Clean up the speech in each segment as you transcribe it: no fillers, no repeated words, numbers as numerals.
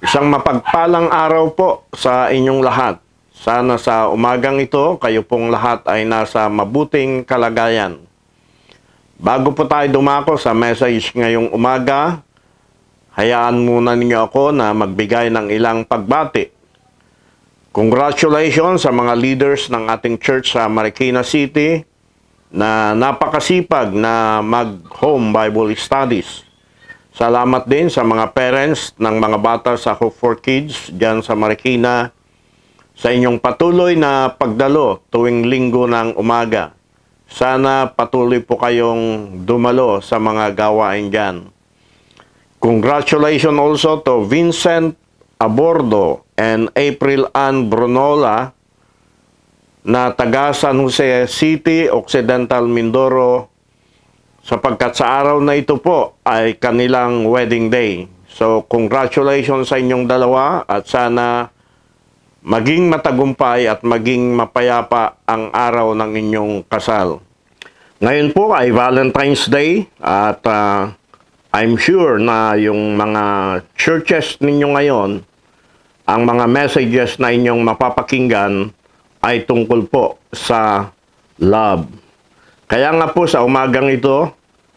Isang mapagpalang araw po sa inyong lahat. Sana sa umagang ito, kayo pong lahat ay nasa mabuting kalagayan. Bago po tayo dumako sa message ngayong umaga, hayaan muna ninyo ako na magbigay ng ilang pagbati. Congratulations sa mga leaders ng ating church sa Marikina City na napakasipag na mag-home Bible studies. Salamat din sa mga parents ng mga bata sa Hope for Kids dyan sa Marikina sa inyong patuloy na pagdalo tuwing linggo ng umaga. Sana patuloy po kayong dumalo sa mga gawain dyan. Congratulations also to Vincent Abordo and April Ann Brunola na taga San Jose City, Occidental Mindoro, sapagkat sa araw na ito po ay kanilang wedding day. So, congratulations sa inyong dalawa at sana maging matagumpay at maging mapayapa ang araw ng inyong kasal. Ngayon po ay Valentine's Day at I'm sure na yung mga churches ninyo ngayon, ang mga messages na inyong mapapakinggan ay tungkol po sa love. Kaya nga po sa umagang ito,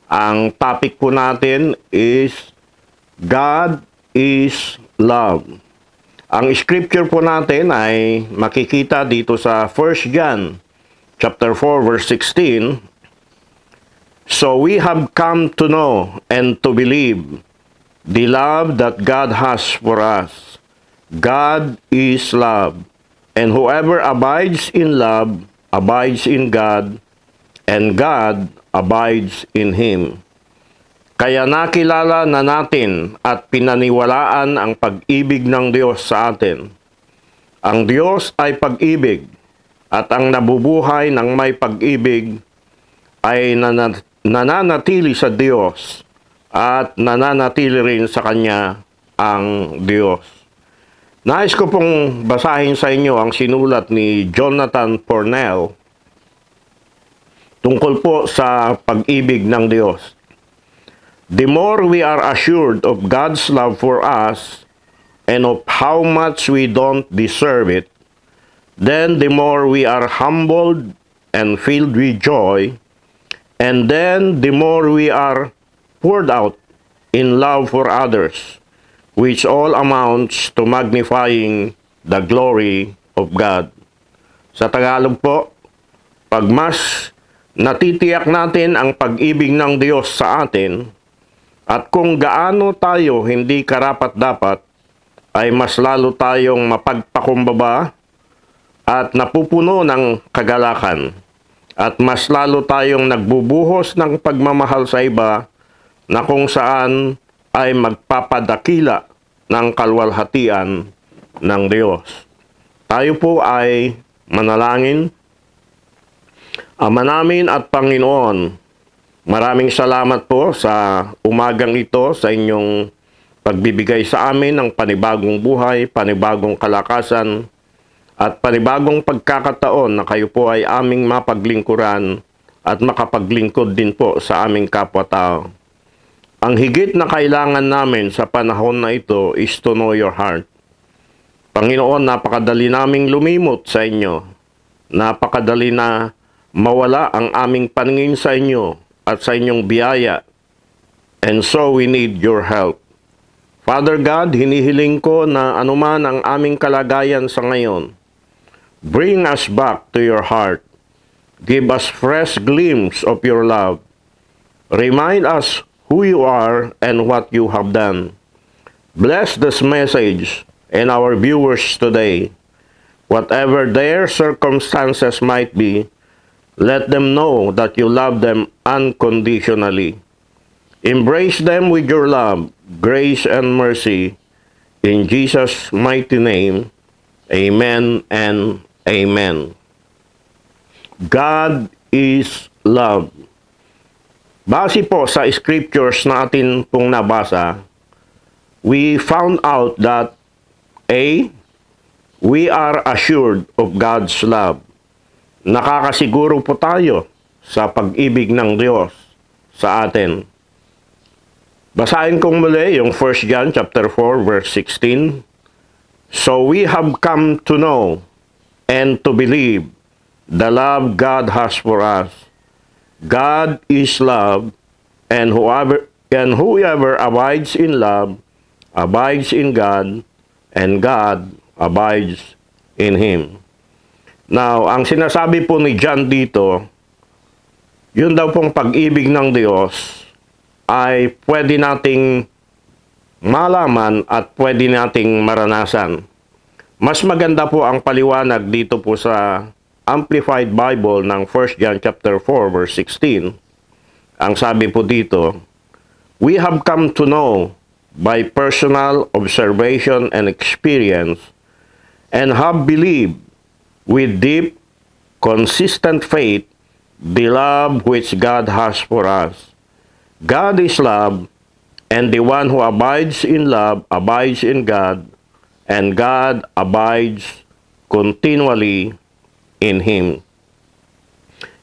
ang topic po natin is God is love. Ang scripture po natin ay makikita dito sa 1 John chapter 4 verse 16. So we have come to know and to believe the love that God has for us. God is love, and whoever abides in love abides in God, and God abides in Him. Kaya nakilala na natin at pinaniwalaan ang pag-ibig ng Diyos sa atin. Ang Diyos ay pag-ibig, at ang nabubuhay ng may pag-ibig ay nananatili sa Diyos at nananatili rin sa Kanya ang Diyos. Nais ko pong basahin sa inyo ang sinulat ni Jonathan Pornell tungkol po sa pag-ibig ng Diyos. The more we are assured of God's love for us and of how much we don't deserve it, then the more we are humbled and filled with joy, and then the more we are poured out in love for others, which all amounts to magnifying the glory of God. Sa Tagalog po, pag mas natitiyak natin ang pag-ibig ng Diyos sa atin, at kung gaano tayo hindi karapat-dapat, ay mas lalo tayong mapagpakumbaba at napupuno ng kagalakan, at mas lalo tayong nagbubuhos ng pagmamahal sa iba na kung saan ay magpapadakila ng kalwalhatian ng Diyos. Tayo po ay manalangin. Ama namin at Panginoon, maraming salamat po sa umagang ito sa inyong pagbibigay sa amin ng panibagong buhay, panibagong kalakasan, at panibagong pagkakataon na kayo po ay aming mapaglingkuran at makapaglingkod din po sa aming kapwa-tao. Ang higit na kailangan namin sa panahon na ito is to know your heart. Panginoon, napakadali naming lumimot sa inyo. Napakadali na mawala ang aming paningin sa inyo at sa inyong biyaya. And so we need your help. Father God, hinihiling ko na anuman ang aming kalagayan sa ngayon, bring us back to your heart. Give us fresh glimpse of your love. Remind us who you are and what you have done. Bless this message and our viewers today. Whatever their circumstances might be, let them know that you love them unconditionally. Embrace them with your love, grace, and mercy. In Jesus' mighty name, amen and amen. God is love. Base po sa scriptures natin pong nabasa, we found out that A, we are assured of God's love. Nakakasiguro po tayo sa pag-ibig ng Diyos sa atin. Basahin kong muli yung 1 John chapter 4 verse 16. So we have come to know and to believe the love God has for us. God is love, and whoever abides in love abides in God, and God abides in him. Now, ang sinasabi po ni John dito, yun daw pong pag-ibig ng Diyos ay pwede nating malaman at pwede nating maranasan. Mas maganda po ang paliwanag dito po sa Amplified Bible ng 1 John chapter 4 verse 16. Ang sabi po dito, we have come to know by personal observation and experience and have believed with deep, consistent faith the love which God has for us. God is love, and the one who abides in love abides in God, and God abides continually in Him.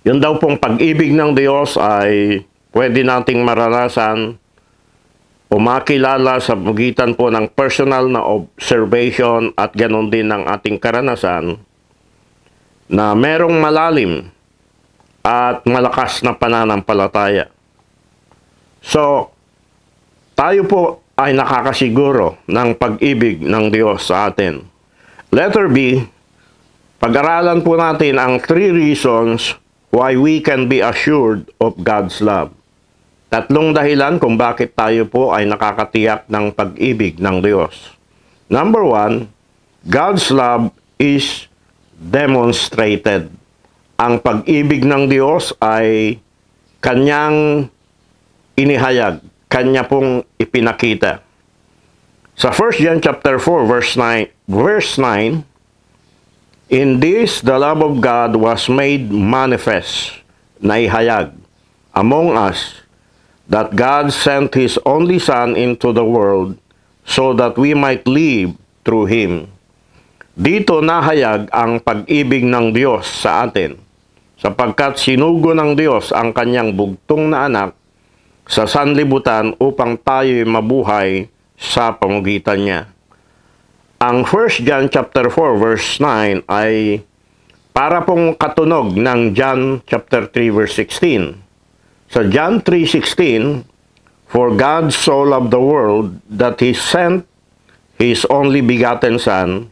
Yun daw pong pag-ibig ng Diyos ay pwede nating maranasan o makilala sa pagitan po ng personal na observation at ganon din ng ating karanasan na merong malalim at malakas na pananampalataya. So, tayo po ay nakakasiguro ng pag-ibig ng Diyos sa atin. Letter B, pag-aralan po natin ang 3 reasons why we can be assured of God's love. 3 dahilan kung bakit tayo po ay nakakatiyak ng pag-ibig ng Diyos. Number 1, God's love is demonstrated. Ang pag-ibig ng Diyos ay Kanyang inihayag, Kanya pong ipinakita. Sa 1 John chapter 4 verse 9, in this the love of God was made manifest, naihayag among us, that God sent His only Son into the world so that we might live through Him. Dito nahayag ang pag-ibig ng Diyos sa atin, sapagkat sinugo ng Diyos ang Kanyang bugtong na anak sa sanlibutan upang tayo'y mabuhay sa pamamagitan niya. Ang 1 John chapter 4 verse 9 ay para pong katunog ng John chapter 3 verse 16. Sa John 3:16, for God so loved the world that He sent His only begotten Son,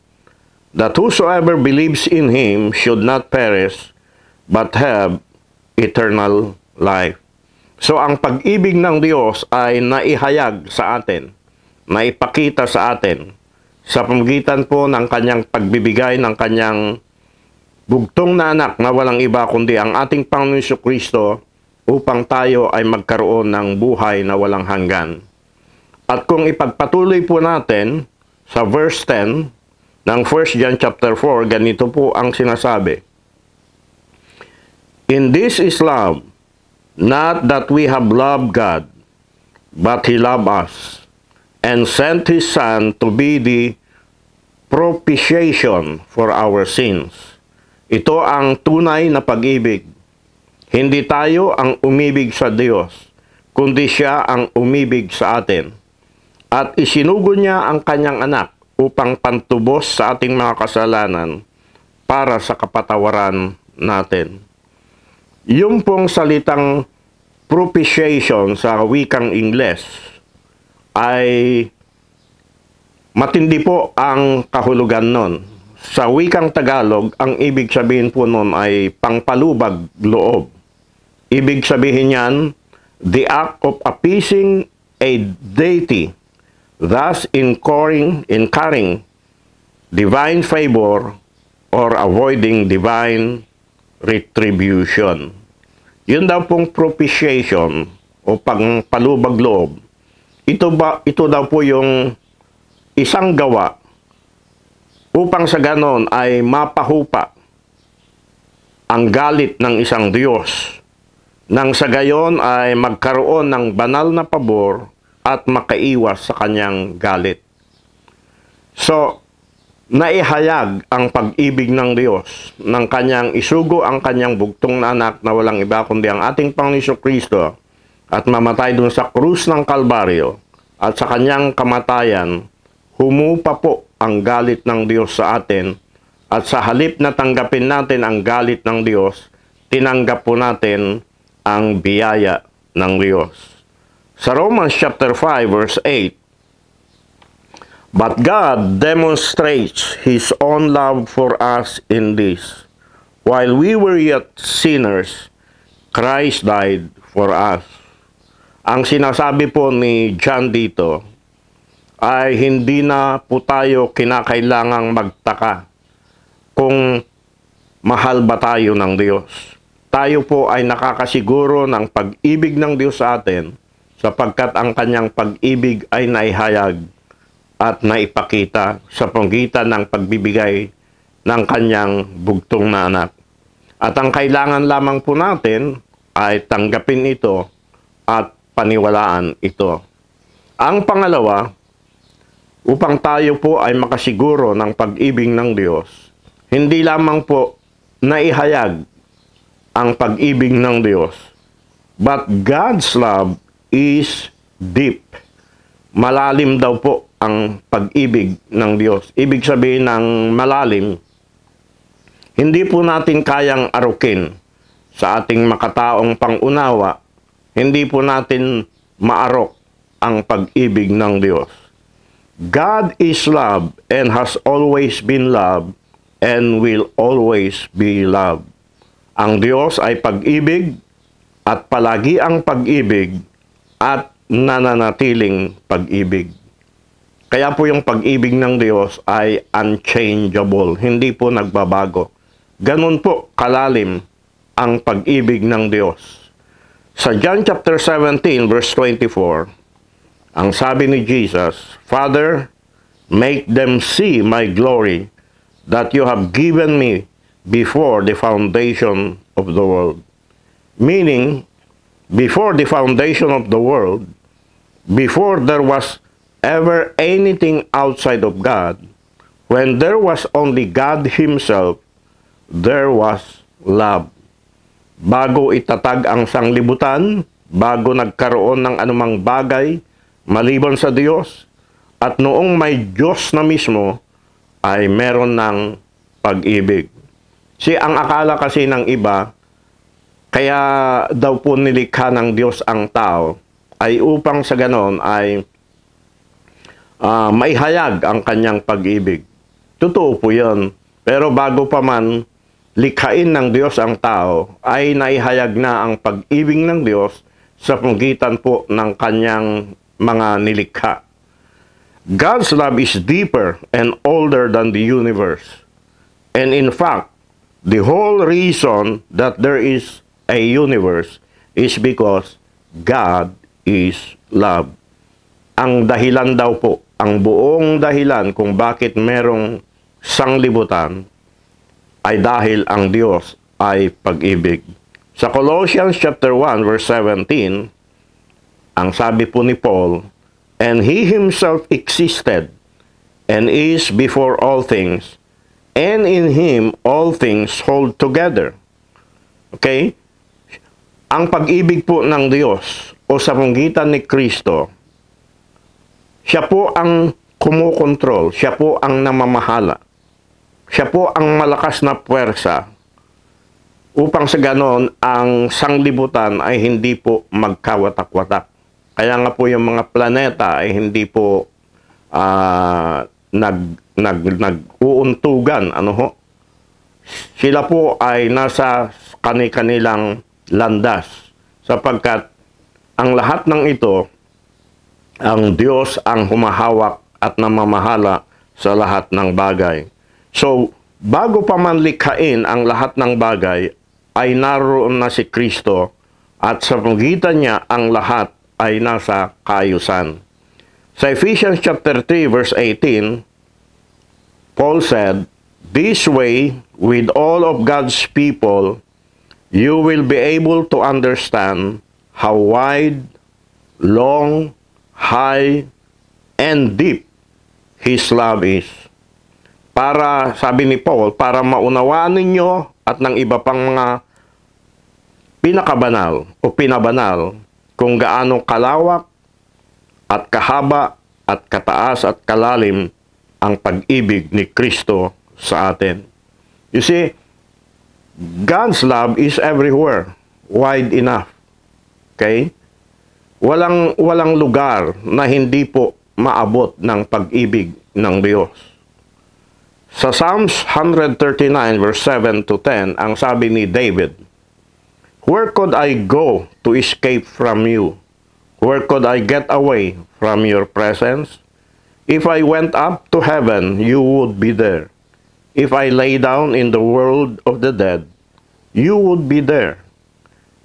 that whosoever believes in Him should not perish, but have eternal life. So, ang pag-ibig ng Diyos ay naihayag sa atin, naipakita sa atin, sa pamamagitan po ng Kanyang pagbibigay ng Kanyang bugtong na anak na walang iba kundi ang ating Panginoon Jesucristo upang tayo ay magkaroon ng buhay na walang hanggan. At kung ipagpatuloy po natin sa verse 10 ng 1 John chapter 4, ganito po ang sinasabi. In this is love, not that we have loved God, but He loved us, and sent His Son to be the propitiation for our sins. Ito ang tunay na pag-ibig. Hindi tayo ang umibig sa Diyos, kundi Siya ang umibig sa atin. At isinugo Niya ang Kanyang anak upang pantubos sa ating mga kasalanan para sa kapatawaran natin. Yung pong salitang propitiation sa wikang Ingles ay matindi po ang kahulugan nun. Sa wikang Tagalog, ang ibig sabihin po nun ay pangpalubag loob. Ibig sabihin niyan, the act of appeasing a deity, thus incurring divine favor or avoiding divine retribution. Yun daw pong propitiation o pangpalubag loob. Ito daw po yung isang gawa upang sa ganon ay mapahupa ang galit ng isang Diyos, nang sa gayon ay magkaroon ng banal na pabor at makaiwas sa Kanyang galit. So, naihayag ang pag-ibig ng Diyos ng Kanyang isugo ang Kanyang bugtong na anak na walang iba kundi ang ating Panginoon Jesucristo at mamatay dun sa krus ng Kalbaryo, at sa kanyang kamatayan, humupa po ang galit ng Diyos sa atin, at sa halip na tanggapin natin ang galit ng Diyos, tinanggap po natin ang biyaya ng Diyos. Sa Romans chapter 5 verse 8, "But God demonstrates His own love for us in this: while we were yet sinners, Christ died for us." Ang sinasabi po ni John dito ay hindi na po tayo kinakailangang magtaka kung mahal ba tayo ng Diyos. Tayo po ay nakakasiguro ng pag-ibig ng Diyos sa atin sapagkat ang kanyang pag-ibig ay naihayag at naipakita sa pamamagitan ng pagbibigay ng kanyang bugtong na anak. At ang kailangan lamang po natin ay tanggapin ito at paniwalaan ito. Ang pangalawa, upang tayo po ay makasiguro ng pag-ibig ng Diyos, hindi lamang po naihayag ang pag-ibig ng Diyos, but God's love is deep. Malalim daw po ang pag-ibig ng Diyos. Ibig sabihin ng malalim, hindi po natin kayang arukin sa ating makataong pangunawa. Hindi po natin maarok ang pag-ibig ng Diyos. God is love and has always been love and will always be love. Ang Diyos ay pag-ibig at palagi ang pag-ibig at nananatiling pag-ibig. Kaya po yung pag-ibig ng Diyos ay unchangeable, hindi po nagbabago. Ganun po kalalim ang pag-ibig ng Diyos. Sa John chapter 17 verse 24, ang sabi ni Jesus, "Father, make them see my glory that you have given me before the foundation of the world." Meaning, before the foundation of the world, before there was ever anything outside of God, when there was only God Himself, there was love. Bago itatag ang sanglibutan, bago nagkaroon ng anumang bagay maliban sa Diyos, at noong may Diyos na mismo, ay meron ng pag-ibig. Ang akala kasi ng iba, kaya daw po nilikha ng Diyos ang tao, ay upang sa ganon ay maihayag ang kanyang pag-ibig. Totoo po yun. Pero bago pa man likhain ng Diyos ang tao, ay naihayag na ang pag-ibig ng Diyos sa pamamagitan po ng kanyang mga nilikha. God's love is deeper and older than the universe. And in fact, the whole reason that there is a universe is because God is love. Ang dahilan daw po, ang buong dahilan kung bakit merong sanglibutan ay dahil ang Diyos ay pag-ibig. Sa Colossians chapter 1 verse 17, ang sabi po ni Paul, "And He Himself existed and is before all things, and in Him all things hold together." Okay? Ang pag-ibig po ng Diyos o sa pamamagitan ni Kristo, siya po ang kumukontrol, siya po ang namamahala. Siya po ang malakas na puwersa upang sa ganon ang sanglibutan ay hindi po magkawatak-watak. Kaya nga po yung mga planeta ay hindi po nag-uuntugan. Sila po ay nasa kanilang landas sapagkat ang lahat ng ito, ang Diyos ang humahawak at namamahala sa lahat ng bagay. So, bago pa man likhain ang lahat ng bagay, ay naroon na si Kristo at sa pamamagitan niya ang lahat ay nasa kaayusan. Sa Ephesians chapter 3 verse 18, Paul said, "This way, with all of God's people, you will be able to understand how wide, long, high, and deep His love is." Para, sabi ni Paul, para maunawaan ninyo at ng iba pang mga pinakabanal o pinabanal kung gaano kalawak at kahaba at kataas at kalalim ang pag-ibig ni Kristo sa atin. You see, God's love is everywhere, wide enough. Okay? Walang lugar na hindi po maabot ng pag-ibig ng Diyos. Sa Psalms 139 verse 7 to 10, ang sabi ni David, "Where could I go to escape from you? Where could I get away from your presence? If I went up to heaven, you would be there. If I lay down in the world of the dead, you would be there.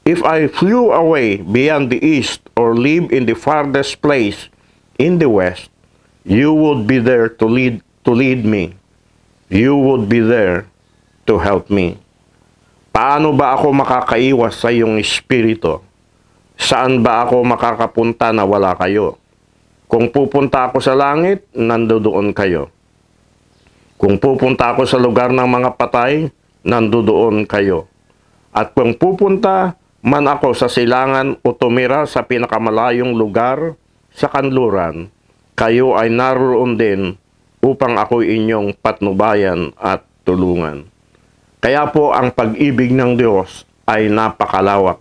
If I flew away beyond the east or live in the farthest place in the west, you would be there to lead me. You would be there to help me." Paano ba ako makakaiwas sa iyong espiritu? Saan ba ako makakapunta na wala kayo? Kung pupunta ako sa langit, nandoon kayo. Kung pupunta ako sa lugar ng mga patay, nandoon kayo. At kung pupunta man ako sa silangan o tumira sa pinakamalayong lugar sa kanluran, kayo ay naroon din upang ako'y inyong patnubayan at tulungan. Kaya po ang pag-ibig ng Diyos ay napakalawak.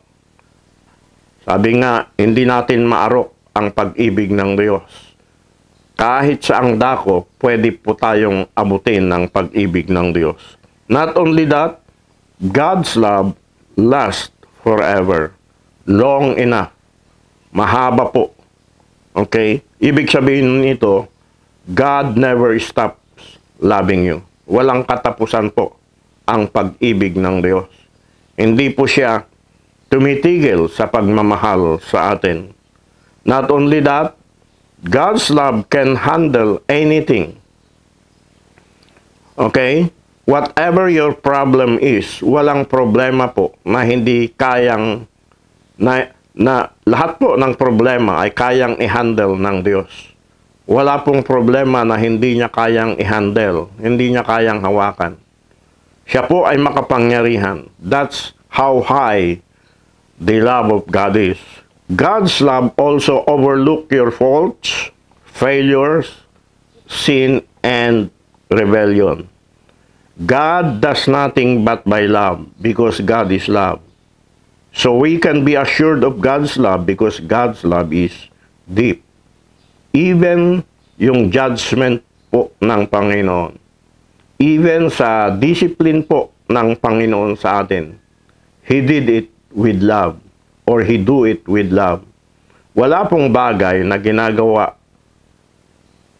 Sabi nga, hindi natin maarok ang pag-ibig ng Diyos. Kahit saang dako, pwede po tayong abutin ng pag-ibig ng Diyos. Not only that, God's love lasts forever. Long enough. Mahaba po. Okay? Ibig sabihin nito, God never stops loving you. Walang katapusan po ang pag-ibig ng Diyos. Hindi po siya tumitigil sa pagmamahal sa atin. Not only that, God's love can handle anything. Okay? Whatever your problem is, walang problema po na hindi kayang, na lahat po ng problema ay kayang i-handle ng Diyos. Wala pong problema na hindi niya kayang i-handle, hindi niya kayang hawakan. Siya po ay makapangyarihan. That's how high the love of God is. God's love also overlook your faults, failures, sin, and rebellion. God does nothing but by love because God is love. So we can be assured of God's love because God's love is deep. Even yung judgment po ng Panginoon, even sa discipline po ng Panginoon sa atin, He did it with love or He do it with love. Wala pong bagay na ginagawa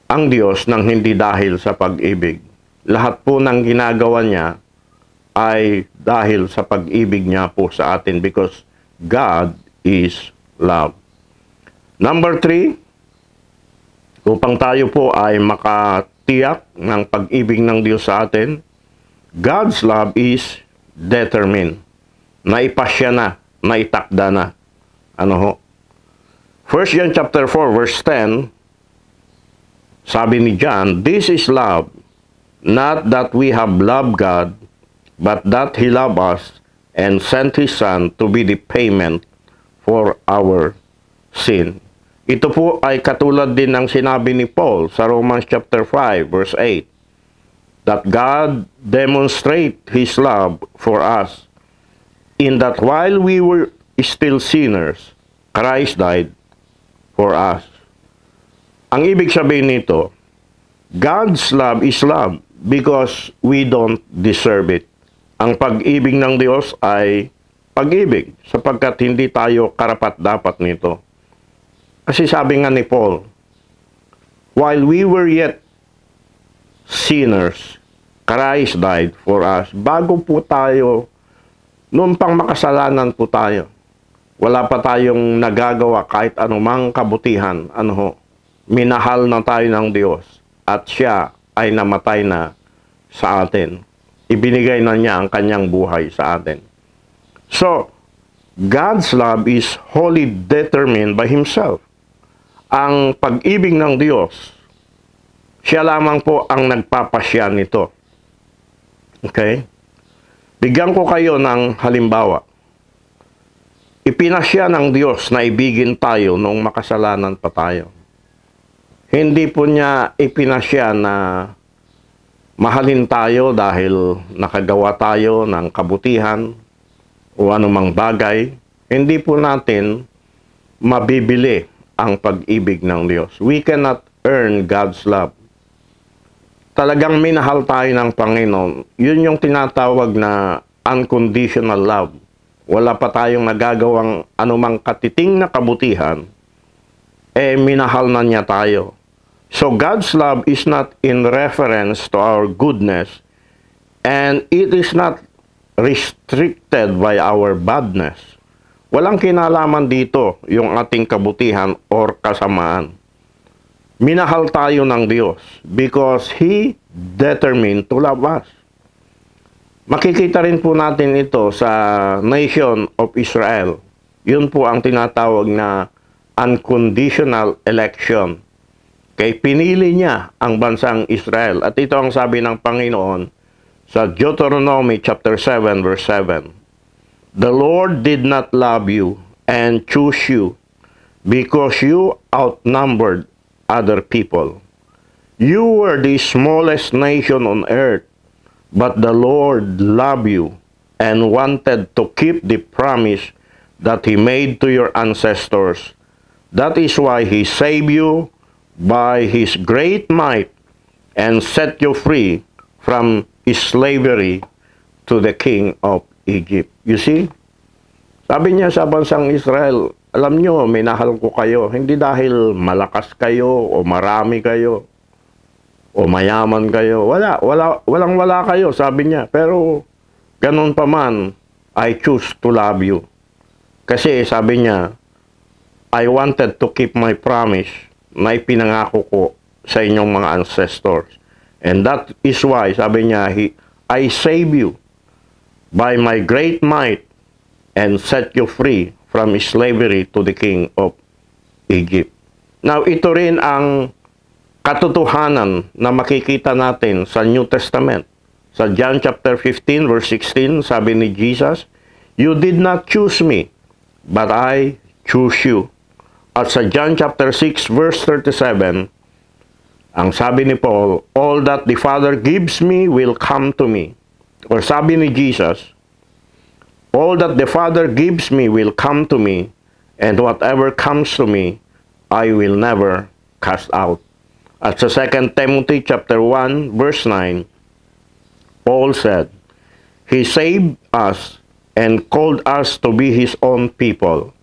ang Diyos nang hindi dahil sa pag-ibig. Lahat po ng ginagawa niya ay dahil sa pag-ibig niya po sa atin because God is love. Number 3, upang tayo po ay makatiyak ng pag-ibig ng Diyos sa atin, God's love is determined. Naipasya na, naitakda na. Ano ho? 1 John chapter 4 verse 10, sabi ni John, "This is love, not that we have loved God, but that He loved us and sent His Son to be the payment for our sin." Ito po ay katulad din ng sinabi ni Paul sa Romans chapter 5 verse 8, that God demonstrate His love for us in that while we were still sinners, Christ died for us. Ang ibig sabihin nito, God's love is love because we don't deserve it. Ang pag-ibig ng Diyos ay pag-ibig sapagkat hindi tayo karapat-dapat nito. Kasi sabi nga ni Paul, while we were yet sinners, Christ died for us. Bago po tayo, noon pang makasalanan po tayo, wala pa tayong nagagawa kahit anumang kabutihan, minahal na tayo ng Diyos at siya ay namatay na sa atin. Ibinigay na niya ang kanyang buhay sa atin. So, God's love is wholly determined by Himself. Ang pag-ibig ng Diyos, siya lamang po ang nagpapasya nito. Okay? Bigyan ko kayo ng halimbawa. ipinasya ng Diyos na ibigin tayo nung makasalanan pa tayo. Hindi po niya ipinasya na mahalin tayo dahil nakagawa tayo ng kabutihan o anumang bagay. Hindi po natin mabibili ang pag-ibig ng Diyos. We cannot earn God's love. Talagang minahal tayo ng Panginoon. Yun yung tinatawag na unconditional love. Wala pa tayong nagagawang anumang katiting na kabutihan, minahal na niya tayo. So God's love is not in reference to our goodness, and it is not restricted by our badness. Walang kinalaman dito yung ating kabutihan or kasamaan. Minahal tayo ng Diyos because He determined to love us. Makikita rin po natin ito sa nation of Israel. Yun po ang tinatawag na unconditional election. Kaya pinili niya ang bansang Israel. At ito ang sabi ng Panginoon sa Deuteronomy chapter 7 verse 7. The Lord did not love you and choose you because you outnumbered other people. You were the smallest nation on earth, but the Lord loved you and wanted to keep the promise that He made to your ancestors. That is why He saved you by His great might and set you free from slavery to the king of Egypt. You see? Sabi niya sa bansang Israel, alam nyo, minahal ko kayo. Hindi dahil malakas kayo o marami kayo o mayaman kayo. Walang kayo, sabi niya. Pero ganun pa man, I choose to love you. Kasi sabi niya, I wanted to keep my promise na ipinangako ko sa inyong mga ancestors. And that is why, sabi niya, I save you by my great might and set you free from slavery to the king of Egypt. Now, ito rin ang katotohanan na makikita natin sa New Testament. Sa John chapter 15 verse 16, sabi ni Jesus, You did not choose me, but I choose you. At sa John chapter 6 verse 37, ang sabi ni Paul, all that the Father gives me will come to me. Or sabi ni Jesus, all that the Father gives me will come to me, and whatever comes to me, I will never cast out. At sa 2 Timothy chapter 1 verse 9, Paul said, He saved us and called us to be His own people,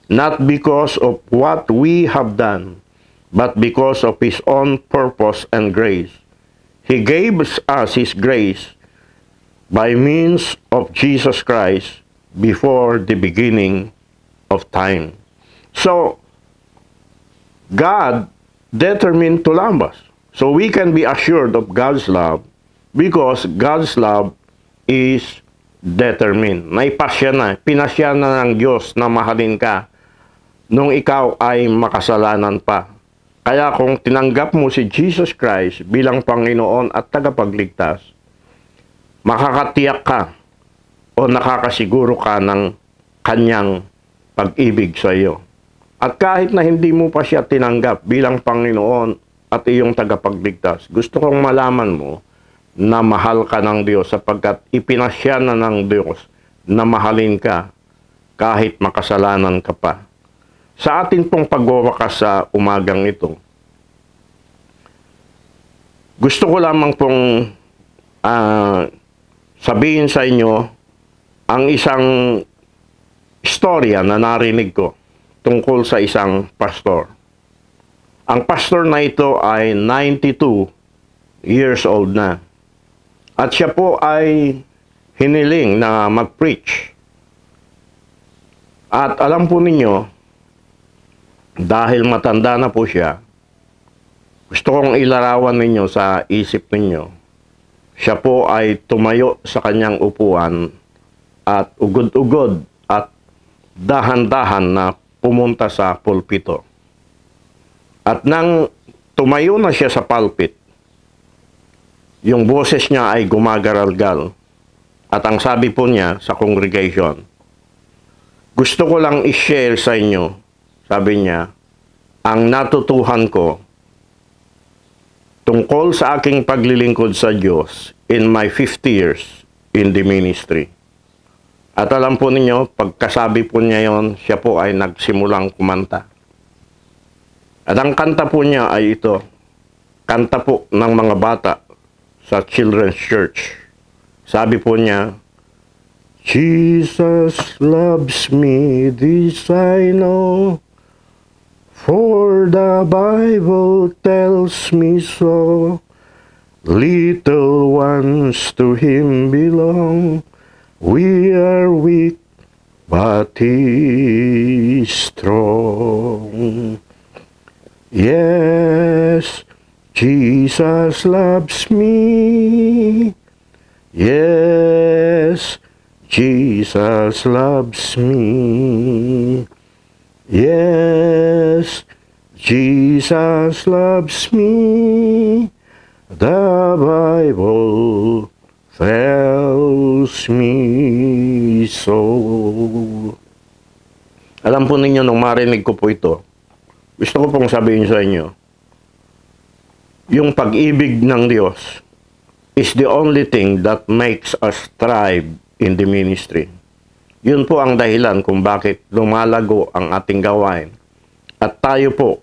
not because of what we have done, but because of His own purpose and grace. He gave us His grace by means of Jesus Christ before the beginning of time. So, God determined to love us. So we can be assured of God's love because God's love is determined. Naipasya na, pinasya na ng Diyos na mahalin ka nung ikaw ay makasalanan pa. Kaya kung tinanggap mo si Jesus Christ bilang Panginoon at tagapagligtas, makakatiyak ka o nakakasiguro ka ng kanyang pag-ibig sa iyo. At kahit na hindi mo pa siya tinanggap bilang Panginoon at iyong tagapagligtas, gusto kong malaman mo na mahal ka ng Diyos sapagkat ipinasya na ng Diyos na mahalin ka kahit makasalanan ka pa. Sa atin pong pagwawakas sa umagang ito, gusto ko lamang pong sabihin sa inyo ang isang istorya na narinig ko tungkol sa isang pastor. Ang pastor na ito ay 92 years old na. At siya po ay hiniling na mag-preach. At alam po ninyo, dahil matanda na po siya, gusto kong ilarawan ninyo sa isip ninyo. Siya po ay tumayo sa kanyang upuan at ugod-ugod at dahan-dahan na pumunta sa pulpito. At nang tumayo na siya sa pulpit, yung boses niya ay gumagaralgal. At ang sabi po niya sa congregation, Gusto ko lang i-share sa inyo, sabi niya, ang natutuhan ko tungkol sa aking paglilingkod sa Diyos in my 50 years in the ministry. At alam po ninyo, pagkasabi po niya yon, siya po ay nagsimulang kumanta. At ang kanta po niya ay ito, kanta po ng mga bata sa Children's Church. Sabi po niya, Jesus loves me, this I know, for the Bible tells me so. Little ones to Him belong, we are weak, but He is strong. Yes, Jesus loves me. Yes, Jesus loves me. Yes, Jesus loves me. The Bible tells me so. Alam po ninyo, nung marinig ko po ito, gusto ko pong sabihin sa inyo, yung pag-ibig ng Diyos is the only thing that makes us thrive in the ministry. Yun po ang dahilan kung bakit lumalago ang ating gawain at tayo po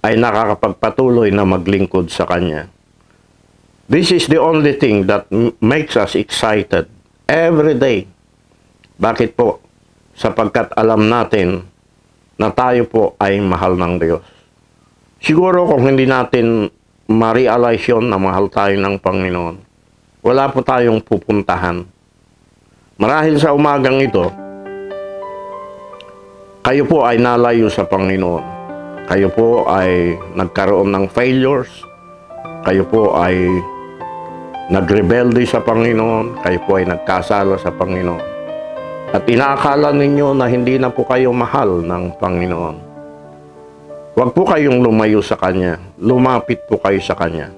ay nakakapagpatuloy na maglingkod sa Kanya. This is the only thing that makes us excited every day. Bakit po? Sapagkat alam natin na tayo po ay mahal ng Diyos. Siguro kung hindi natin ma-realize yun na mahal tayo ng Panginoon, wala po tayong pupuntahan. Marahil sa umagang ito, kayo po ay nalayo sa Panginoon. Kayo po ay nagkaroon ng failures. Kayo po ay nagrebelde sa Panginoon. Kayo po ay nagkasala sa Panginoon. At inaakala ninyo na hindi na po kayo mahal ng Panginoon. Huwag po kayong lumayo sa Kanya. Lumapit po kayo sa Kanya.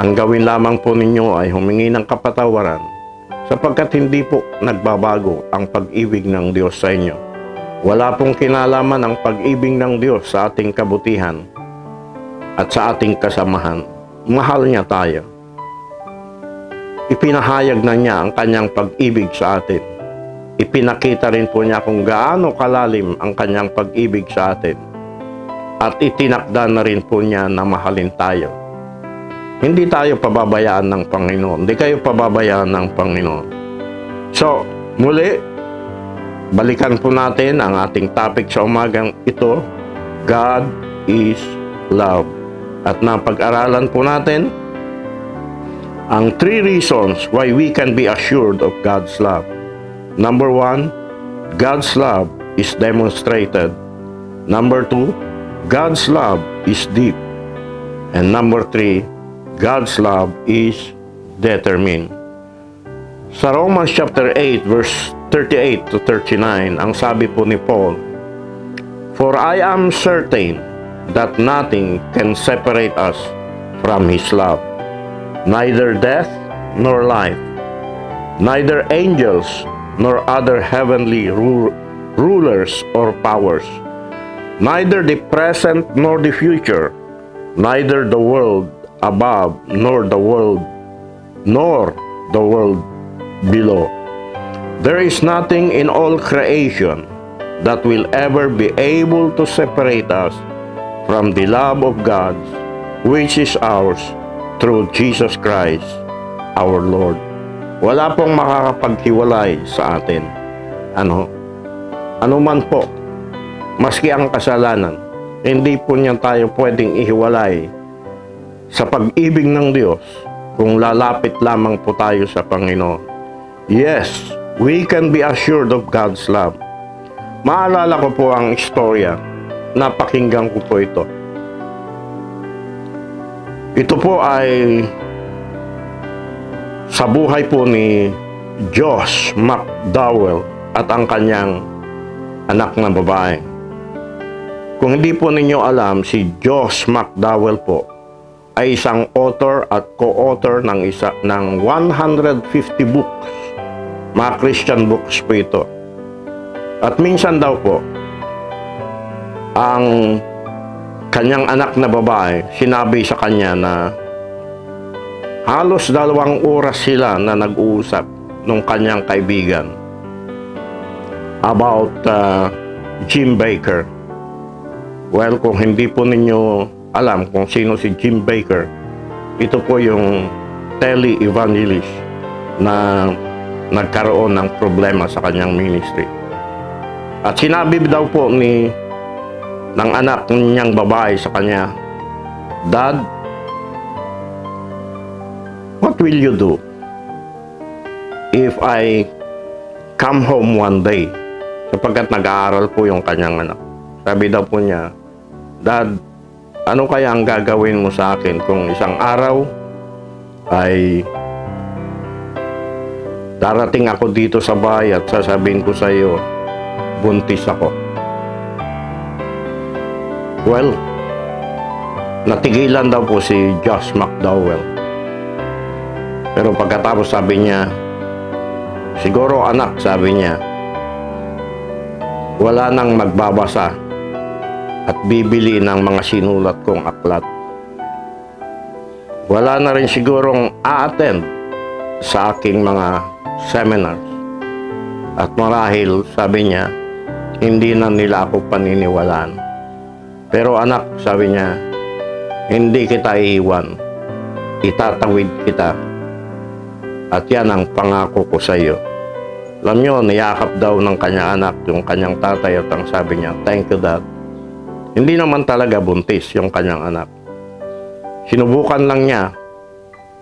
Ang gawin lamang po ninyo ay humingi ng kapatawaran, sapagkat hindi po nagbabago ang pag-ibig ng Diyos sa inyo. Wala pong kinalaman ang pag-ibig ng Diyos sa ating kabutihan at sa ating kasamahan. Mahal niya tayo. Ipinahayag na niya ang kanyang pag-ibig sa atin. Ipinakita rin po niya kung gaano kalalim ang kanyang pag-ibig sa atin. At itinakda na rin po niya na mahalin tayo. Hindi tayo pababayaan ng Panginoon. Hindi kayo pababayaan ng Panginoon. So, muli, balikan po natin ang ating topic sa umagang ito, God is love. At napag-aralan po natin ang 3 reasons why we can be assured of God's love. Number 1, God's love is demonstrated. Number 2, God's love is deep. And number 3, God's love is determined. Sa Romans chapter 8 verse 38 to 39, ang sabi po ni Paul, For I am certain that nothing can separate us from His love, neither death nor life, neither angels nor other heavenly rulers or powers, neither the present nor the future, neither the world above nor the world below. There is nothing in all creation that will ever be able to separate us from the love of God, which is ours through Jesus Christ, our Lord. Wala pong makakapaghiwalay sa atin. Ano man po, maski ang kasalanan, hindi po niya tayo pwedeng ihiwalay sa pag-ibig ng Diyos kung lalapit lamang po tayo sa Panginoon. Yes, we can be assured of God's love. Maalala ko po ang istorya. Napakinggan ko po ito. Ito po ay sa buhay po ni Josh McDowell at ang kanyang anak na babae. Kung hindi po ninyo alam, si Josh McDowell po ay isang author at co-author ng 150 books. Mga Christian books po ito. At minsan daw po, ang kanyang anak na babae, sinabi sa kanya na halos 2 oras sila na nag-uusap nung kanyang kaibigan about Jim Bakker. Well, kung hindi po ninyo alam kung sino si Jim Bakker, ito po yung tele-evangelist na nagkaroon ng problema sa kanyang ministry. At sinabi daw po ng anak niyang babae sa kanya, "Dad, what will you do if I come home one day?" Sapagkat nag-aaral po yung kanyang anak. Sabi daw po niya, "Dad, ano kaya ang gagawin mo sa akin kung isang araw ay darating ako dito sa bahay at sasabihin ko sa iyo, buntis ako?" Well, natigilan daw po si Josh McDowell. Pero pagkatapos sabi niya, "Siguro anak," sabi niya, "wala nang magbabasa at bibili ng mga sinulat kong aklat. Wala na rin sigurong a-attend sa aking mga seminars. At marahil," sabi niya, "hindi na nila ako paniniwalaan. Pero anak," sabi niya, "hindi kita iiwan. Itatawid kita. At yan ang pangako ko sa iyo." Alam niyo, niyakap daw ng kanyang anak yung kanyang tatay at ang sabi niya, "Thank you, Dad." Hindi naman talaga buntis yung kanyang anak. Sinubukan lang niya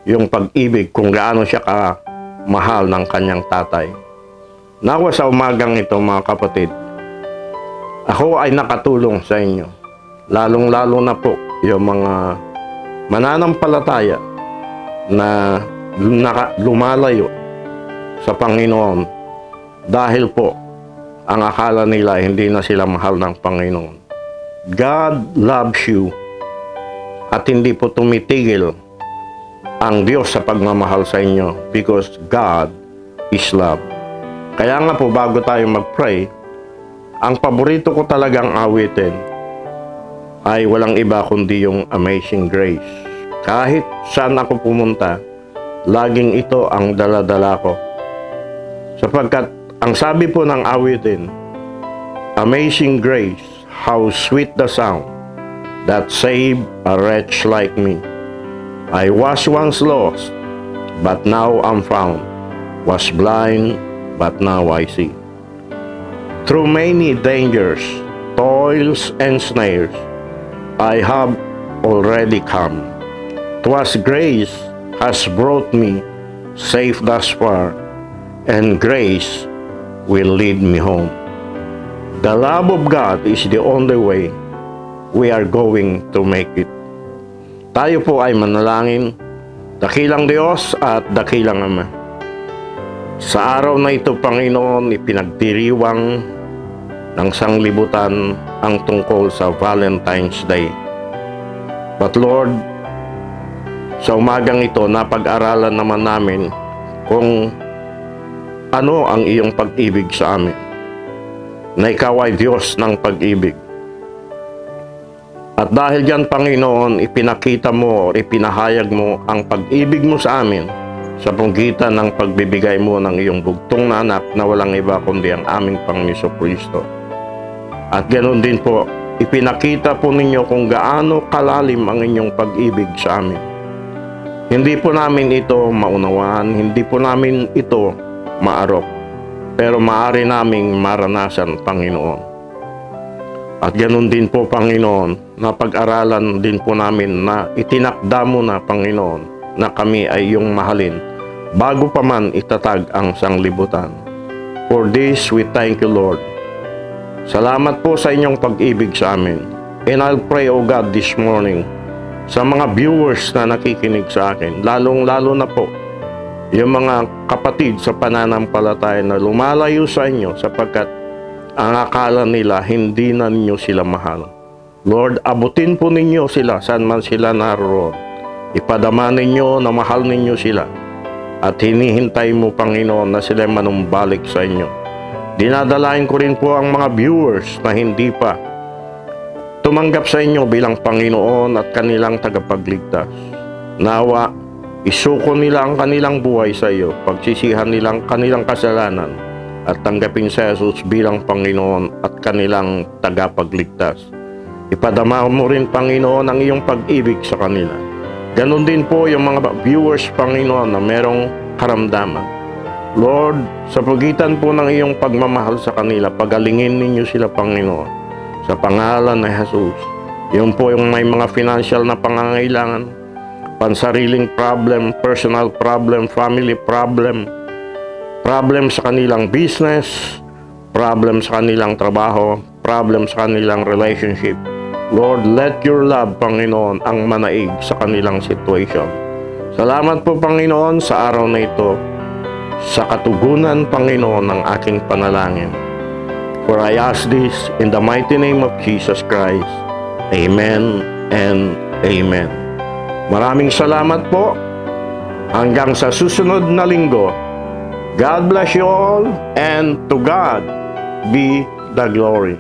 yung pag-ibig kung gaano siya kamahal ng kanyang tatay. Nawa sa umagang ito, mga kapatid, ako ay nakatulong sa inyo. Lalong-lalo na po yung mga mananampalataya na lumalayo sa Panginoon dahil po ang akala nila hindi na sila mahal ng Panginoon. God loves you at hindi po tumitigil ang Diyos sa pagmamahal sa inyo because God is love. Kaya nga po, bago tayo mag-pray, ang paborito ko talagang awitin ay walang iba kundi yung Amazing Grace. Kahit saan ako pumunta, laging ito ang dala-dala ko. Sapagkat ang sabi po ng awitin, "Amazing grace, how sweet the sound that saved a wretch like me. I was once lost, but now I'm found. Was blind, but now I see. Through many dangers, toils, and snares, I have already come. 'Twas grace has brought me safe thus far, and grace will lead me home." The love of God is the only way we are going to make it. Tayo po ay manalangin. Dakilang Diyos at dakilang Ama, sa araw na ito, Panginoon, ipinagdiriwang ng sanglibutan ang tungkol sa Valentine's Day. But Lord, sa umagang ito, napag-aralan naman namin kung ano ang iyong pag-ibig sa amin, na ikaw ay Diyos ng pag-ibig. At dahil diyan, Panginoon, ipinakita mo o ipinahayag mo ang pag-ibig mo sa amin sa panggitan ng pagbibigay mo ng iyong bugtong na anak na walang iba kundi ang aming Panginoon Kristo. At ganoon din po, ipinakita po ninyo kung gaano kalalim ang inyong pag-ibig sa amin. Hindi po namin ito maunawaan, hindi po namin ito maarok, pero maaari naming maranasan, Panginoon. At ganoon din po, Panginoon, na pag-aralan din po namin na itinakda mo na, Panginoon, na kami ay iyong mahalin bago pa man itatag ang sanglibutan. For this, we thank you, Lord. Salamat po sa inyong pag-ibig sa amin. And I'll pray, O God, this morning sa mga viewers na nakikinig sa akin, lalong-lalo na po yung mga kapatid sa pananampalataya na lumalayo sa inyo sapagkat ang akala nila hindi na ninyo sila mahal. Lord, abutin po ninyo sila saan man sila naroon. Ipadama ninyo na mahal ninyo sila at hinihintay mo, Panginoon, na sila manumbalik sa inyo. Dinadalain ko rin po ang mga viewers na hindi pa tumanggap sa inyo bilang Panginoon at kanilang tagapagligtas. Nawa, isuko nila ang kanilang buhay sa iyo, pagsisihan nilang kanilang kasalanan, at tanggapin si Jesus bilang Panginoon at kanilang tagapagligtas. Ipadama mo rin, Panginoon, ang iyong pag-ibig sa kanila. Ganon din po yung mga viewers, Panginoon, na merong karamdaman. Lord, sa pagitan po ng iyong pagmamahal sa kanila, pagalingin ninyo sila, Panginoon, sa pangalan ni Jesus. Yung po yung may mga financial na pangangailangan, pansariling problem, personal problem, family problem, problem sa kanilang business, problem sa kanilang trabaho, problem sa kanilang relationship. Lord, let your love, Panginoon, ang manaig sa kanilang situation. Salamat po, Panginoon, sa araw na ito, sa katugunan, Panginoon, ng aking panalangin. For I ask this in the mighty name of Jesus Christ. Amen and Amen. Maraming salamat po. Hanggang sa susunod na linggo. God bless you all, and to God be the glory.